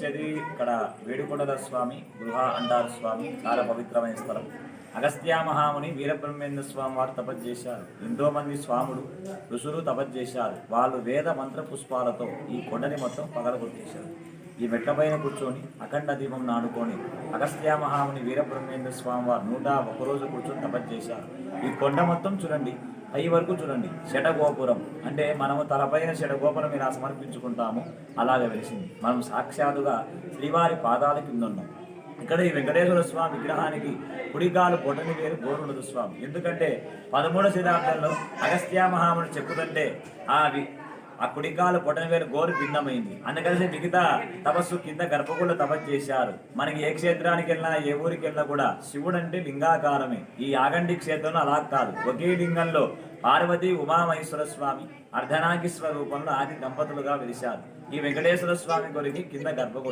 ఇక్కడ వేడుకొండల స్వామి గృహ అంటారు. స్వామి చాలా పవిత్రమైన స్థలం. అగస్త్య మహాముని వీరబ్రహ్మేంద్ర స్వామి వారు తపస్సు ఎంతో మంది స్వాములు ఋషులు తపస్సు వాళ్ళు వేద మంత్ర పుష్పాలతో ఈ కొండని మొత్తం పగలగొట్టేశారు. ఈ మెట్లపైన కూర్చొని అఖండ దీపం నాడుకొని అగస్త్య మహాముని వీరబ్రహ్మేంద్ర స్వామి వారు 101 రోజు కూర్చొని తపస్సు ఈ కొండ మొత్తం చూడండి, పై వరకు చూడండి. శటగోపురం అంటే మనము తలపైన శటగోపురం ఇలా సమర్పించుకుంటాము, అలాగే వెలిసింది. మనం సాక్షాత్తుగా శ్రీవారి పాదాల కింద ఉన్నాం. ఇక్కడ ఈ వెంకటేశ్వర స్వామి విగ్రహానికి కుడికాలు పొటని వేరు గోరుండదు స్వామి. ఎందుకంటే 13వ శతాబ్దంలో అగస్త్య మహాముని చెప్పుదంటే ఆ కుడికాలు పొటని వేరు గోరు భిన్నమైంది. అందుకని మిగతా తపస్సు కింద గర్భగుడిలో తపస్సు చేశారు. మనకి ఏ క్షేత్రానికి వెళ్ళినా ఏ ఊరికి వెళ్ళినా కూడా శివుడు అంటే లింగాకారమే. ఈ యాగంటి క్షేత్రంలో అలా కాదు, ఒకే లింగంలో పార్వతి ఉమామహేశ్వర స్వామి అర్ధనాగేశ్వర రూపంలో ఆది దంపతులుగా వెలిశారు. ఈ వెంకటేశ్వర స్వామి కొరికి కింద గర్భగుడి.